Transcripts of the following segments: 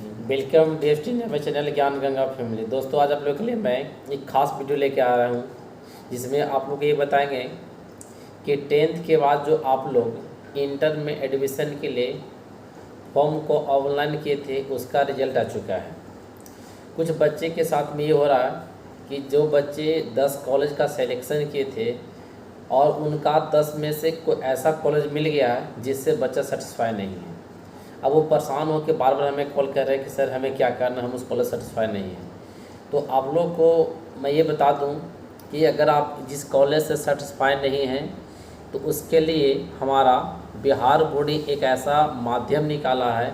Welcome destiny में channel ज्ञान Ganga family. दोस्तों, आज आप लोग के लिए मैं एक खास वीडियो लेके आ रहा हूँ जिसमें आप लोग ये बताएंगे कि 10th के बाद जो आप लोग इंटर में एडमिशन के लिए फॉर्म को ऑनलाइन किए थे उसका रिजल्ट आ चुका है। कुछ बच्चे के साथ में ये हो रहा है कि जो बच्चे 10 कॉलेज का सिलेक्शन किए थे और उनका 10 में से कोई ऐसा कॉलेज मिल गया है जिससे बच्चा सेटिस्फाई नहीं है। अब वो परेशान हो के बार बार हमें कॉल कर रहे हैं कि सर हमें क्या करना, हम उस कॉलेज सेटिस्फाई नहीं है। तो आप लोग को मैं ये बता दूं कि अगर आप जिस कॉलेज से सेटिस्फाई नहीं हैं तो उसके लिए हमारा बिहार बोर्ड एक ऐसा माध्यम निकाला है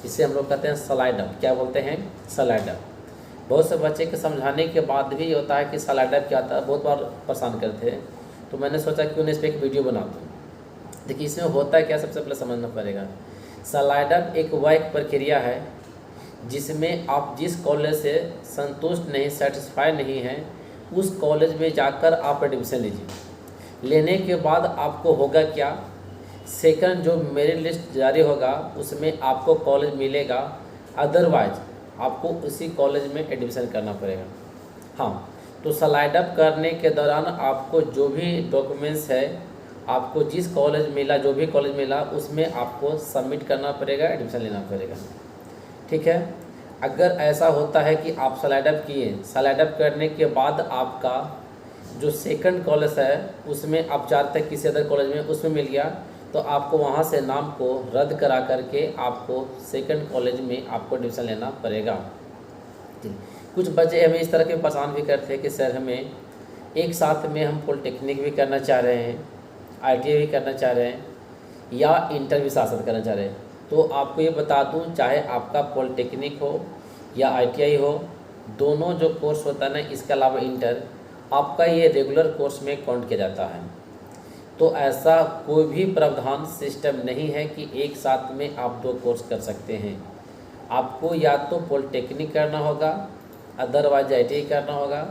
जिसे हम लोग कहते हैं स्लाइड अप। क्या बोलते हैं? Slide up. बहुत से बच्चे के समझाने के बाद भी ये होता है कि स्लाइड अप क्या होता है, बहुत बार परेशान करते हैं। तो मैंने सोचा कि उन्हें इस पर एक वीडियो बना दूँ। देखिए इसमें होता है क्या, सबसे पहले समझना पड़ेगा। स्लाइड अप एक प्रक्रिया है जिसमें आप जिस कॉलेज से संतुष्ट नहीं, सेटिस्फाई नहीं हैं, उस कॉलेज में जाकर आप एडमिशन लीजिए। लेने के बाद आपको होगा क्या, सेकंड जो मेरिट लिस्ट जारी होगा उसमें आपको कॉलेज मिलेगा, अदरवाइज आपको उसी कॉलेज में एडमिशन करना पड़ेगा। हाँ, तो स्लाइड अप करने के दौरान आपको जो भी डॉक्यूमेंट्स है, आपको जिस कॉलेज मिला, जो भी कॉलेज मिला उसमें आपको सबमिट करना पड़ेगा, एडमिशन लेना पड़ेगा। ठीक है। अगर ऐसा होता है कि आप स्लाइड अप किए, स्लाइड अप करने के बाद आपका जो सेकंड कॉलेज है उसमें आप चाहते हैं किसी अदर कॉलेज में उसमें मिल गया, तो आपको वहाँ से नाम को रद्द करा करके आपको सेकंड कॉलेज में आपको एडमिशन लेना पड़ेगा। कुछ बच्चे हमें इस तरह के परेशान भी करते हैं कि सर हमें एक साथ में हम पॉलिटेक्निक भी करना चाह रहे हैं, ITI भी करना चाह रहे हैं या इंटर भी साथ साथ करना चाह रहे हैं। तो आपको ये बता दूं, चाहे आपका पॉलिटेक्निक हो या ITI हो, दोनों जो कोर्स होता है ना, इसके अलावा इंटर, आपका ये रेगुलर कोर्स में काउंट किया जाता है। तो ऐसा कोई भी प्रावधान सिस्टम नहीं है कि एक साथ में आप 2 कोर्स कर सकते हैं। आपको या तो पॉलिटेक्निक करना होगा, अदरवाइज ITI करना होगा,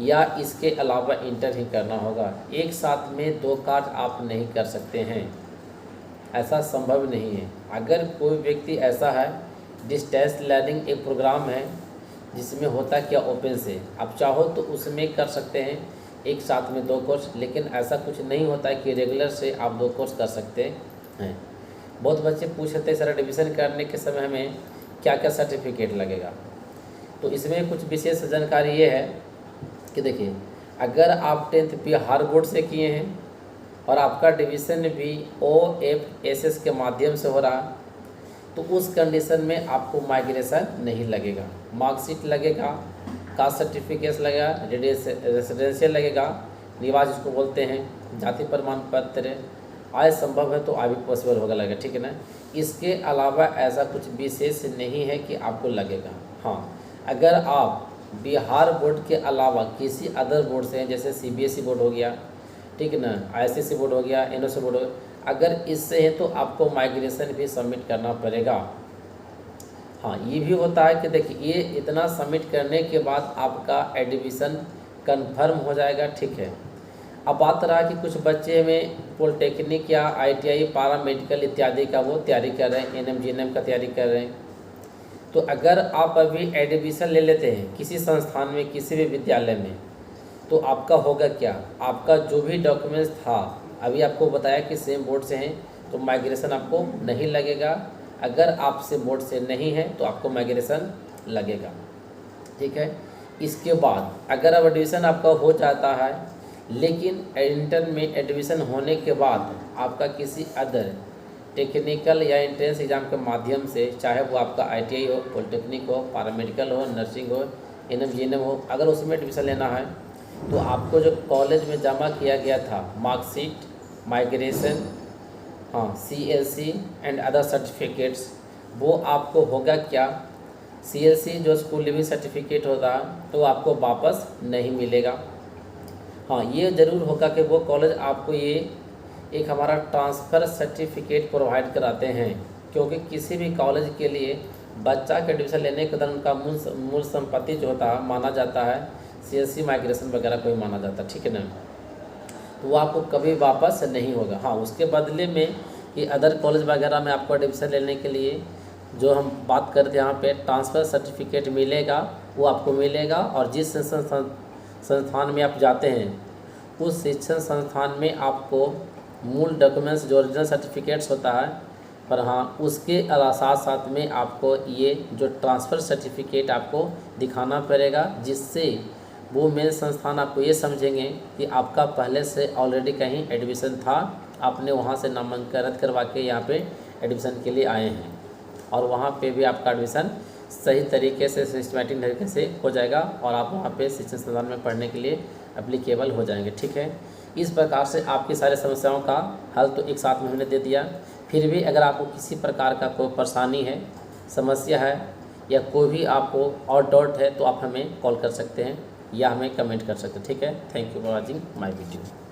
या इसके अलावा इंटर ही करना होगा। एक साथ में 2 कार्य आप नहीं कर सकते हैं, ऐसा संभव नहीं है। अगर कोई व्यक्ति ऐसा है, डिस्टेंस लर्निंग एक प्रोग्राम है जिसमें होता क्या, ओपन से आप चाहो तो उसमें कर सकते हैं एक साथ में 2 कोर्स, लेकिन ऐसा कुछ नहीं होता है कि रेगुलर से आप 2 कोर्स कर सकते हैं। बहुत बच्चे पूछ रहे थे सर एडमिशन करने के समय हमें क्या क्या सर्टिफिकेट लगेगा। तो इसमें कुछ विशेष जानकारी ये है कि देखिए, अगर आप 10th बिहार बोर्ड से किए हैं और आपका डिवीज़न भी OFSS के माध्यम से हो रहा, तो उस कंडीशन में आपको माइग्रेशन नहीं लगेगा। मार्कशीट लगेगा, कास्ट सर्टिफिकेट लगेगा, रेसिडेंशियल लगेगा, निवास जिसको बोलते हैं, जाति प्रमाण पत्र, आय संभव है तो आय भी पॉसिबल होगा लगेगा। ठीक है ना। इसके अलावा ऐसा कुछ विशेष नहीं है कि आपको लगेगा। हाँ, अगर आप बिहार बोर्ड के अलावा किसी अदर बोर्ड से हैं, जैसे CBSE बोर्ड हो गया, ठीक है ना, ICSE बोर्ड हो गया, NOC बोर्ड हो गया, अगर इससे है तो आपको माइग्रेशन भी सबमिट करना पड़ेगा। हाँ, ये भी होता है कि देखिए, ये इतना सबमिट करने के बाद आपका एडमिशन कंफर्म हो जाएगा। ठीक है। अब बात रहा कि कुछ बच्चे में पॉलिटेक्निक या ITI, पैरामेडिकल इत्यादि का वो तैयारी कर रहे हैं, NM GNM का तैयारी कर रहे हैं। तो अगर आप अभी एडमिशन ले लेते हैं किसी संस्थान में, किसी भी विद्यालय में, तो आपका होगा क्या, आपका जो भी डॉक्यूमेंट्स था, अभी आपको बताया कि सेम बोर्ड से हैं तो माइग्रेशन आपको नहीं लगेगा। अगर आप सेम बोर्ड से नहीं है तो आपको माइग्रेशन लगेगा। ठीक है। इसके बाद अगर अब एडमिशन आपका हो जाता है, लेकिन इंटर में एडमिशन होने के बाद आपका किसी अदर टेक्निकल या एंट्रेंस एग्ज़ाम के माध्यम से, चाहे वो आपका ITI हो, पॉलिटेक्निक हो, पैरामेडिकल हो, नर्सिंग हो, NM GNM हो, अगर उसमें एडमिशन लेना है तो आपको जो कॉलेज में जमा किया गया था मार्कशीट, माइग्रेशन, हाँ, CLC एंड अदर सर्टिफिकेट्स, वो आपको होगा क्या, CLC जो स्कूल लिविंग सर्टिफिकेट होता है तो आपको वापस नहीं मिलेगा। हाँ, ये ज़रूर होगा कि वो कॉलेज आपको ये एक हमारा ट्रांसफ़र सर्टिफिकेट प्रोवाइड कराते हैं, क्योंकि किसी भी कॉलेज के लिए बच्चा के एडमिशन लेने के दौरान उनका मूल संपत्ति जो होता है माना जाता है, CLC माइग्रेशन वगैरह कोई माना जाता है। ठीक है ना। तो वो आपको कभी वापस नहीं होगा। हाँ, उसके बदले में कि अदर कॉलेज वगैरह में आपको एडमिशन लेने के लिए जो हम बात करते हैं यहाँ पे ट्रांसफ़र सर्टिफिकेट मिलेगा वो आपको मिलेगा, और जिस संस्थान में आप जाते हैं उस शिक्षण संस्थान में आपको मूल डॉक्यूमेंट्स जो ओरिजिनल सर्टिफिकेट्स होता है, पर हाँ उसके साथ साथ में आपको ये जो ट्रांसफ़र सर्टिफिकेट आपको दिखाना पड़ेगा, जिससे वो मेन संस्थान आपको ये समझेंगे कि आपका पहले से ऑलरेडी कहीं एडमिशन था, आपने वहाँ से नामांकन करवा के यहाँ पे एडमिशन के लिए आए हैं, और वहाँ पे भी आपका एडमिशन सही तरीके से सिस्टमेटिक तरीके से हो जाएगा और आप वहाँ पे शिक्षण संस्थान में पढ़ने के लिए एप्लीकेबल हो जाएंगे। ठीक है, इस प्रकार से आपकी सारी समस्याओं का हल तो एक साथ में हमने दे दिया। फिर भी अगर आपको किसी प्रकार का कोई परेशानी है, समस्या है, या कोई भी आपको और डाउट है तो आप हमें कॉल कर सकते हैं या हमें कमेंट कर सकते हैं। ठीक है, thank you for watching my video.